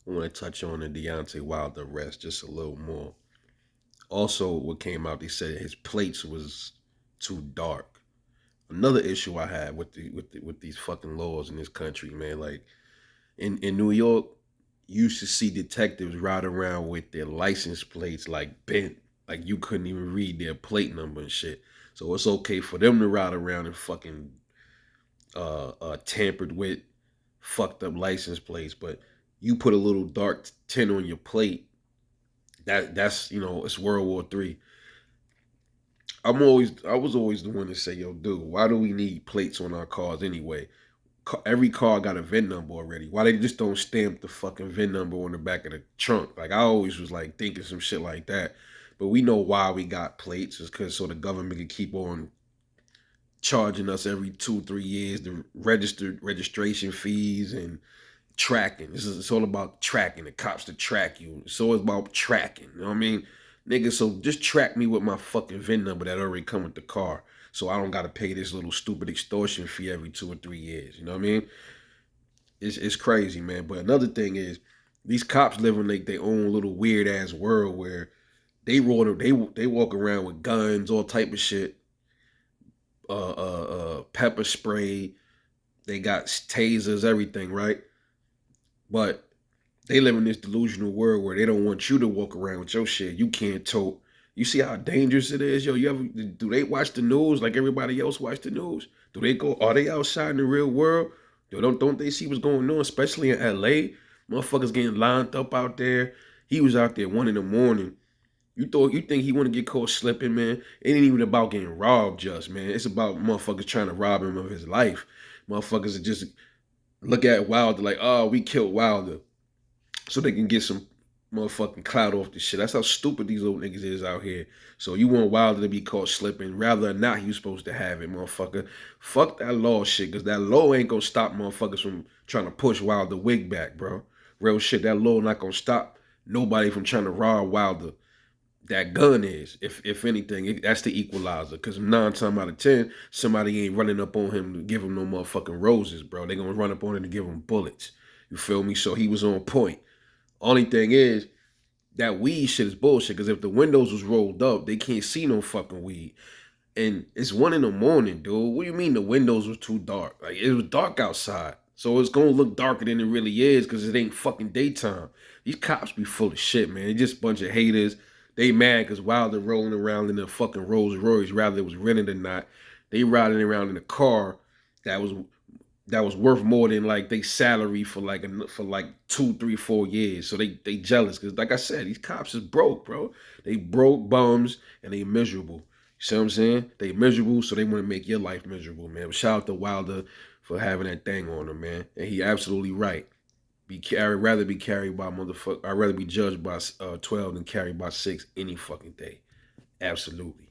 I want to touch on the Deontay Wilder arrest just a little more. Also, what came out, they said his plates was too dark. Another issue I had with these fucking laws in this country, man. Like in New York, you used to see detectives ride around with their license plates like bent, like you couldn't even read their plate number and shit. So it's okay for them to ride around and fucking tampered with, fucked up license plates, but you put a little dark tint on your plate. That's it's World War III. I was always the one to say, yo, dude, why do we need plates on our cars anyway? Every car got a VIN number already. Why they just don't stamp the fucking VIN number on the back of the trunk? Like I always was like thinking some shit like that. But we know why we got plates is because so the government can keep on charging us every 2 3 years the registered registration fees and tracking. It's all about tracking. The cops to track you. It's always about tracking. You know what I mean? Nigga, so just track me with my fucking VIN number that already come with the car. So I don't gotta pay this little stupid extortion fee every 2 or 3 years. You know what I mean? It's crazy, man. But another thing is these cops live in like their own little weird ass world where they walk around with guns, all type of shit, pepper spray, they got tasers, everything, right? But they live in this delusional world where they don't want you to walk around with your shit. You can't tote. You see how dangerous it is, yo. You ever do they watch the news like everybody else watch the news? Do they go? Are they outside in the real world? Don't they see what's going on? Especially in L.A., motherfuckers getting lined up out there. He was out there 1 in the morning. You think he want to get caught slipping, man? It ain't even about getting robbed, just man. It's about motherfuckers trying to rob him of his life. Motherfuckers are just look at Wilder like, oh, we killed Wilder so they can get some motherfucking clout off this shit. That's how stupid these little niggas is out here. So you want Wilder to be caught slipping, rather than not, you supposed to have it, motherfucker. Fuck that law shit, because that law ain't gonna stop motherfuckers from trying to push Wilder wig back, bro. Real shit, that law not gonna stop nobody from trying to rob Wilder. That gun is, if anything, that's the equalizer. Because 9 times out of 10, somebody ain't running up on him to give him no motherfucking roses, bro. They gonna run up on him to give him bullets. You feel me? So he was on point. Only thing is, that weed shit is bullshit. Because if the windows was rolled up, they can't see no fucking weed. And it's 1 in the morning, dude. What do you mean the windows was too dark? Like it was dark outside. So it's gonna look darker than it really is because it ain't fucking daytime. These cops be full of shit, man. They just a bunch of haters. They mad because while they're rolling around in a fucking Rolls Royce, rather it was rented or not, they riding around in a car that was that was worth more than like they salary for like 2 3 4 years. So they jealous because like I said, these cops is broke, bro. They broke bums and they miserable. You see what I'm saying? They miserable, so they want to make your life miserable, man. But shout out to Wilder for having that thing on him, man. And he absolutely right. I'd rather be carried by motherfucker. I'd rather be judged by 12 than carried by 6 any fucking day. Absolutely.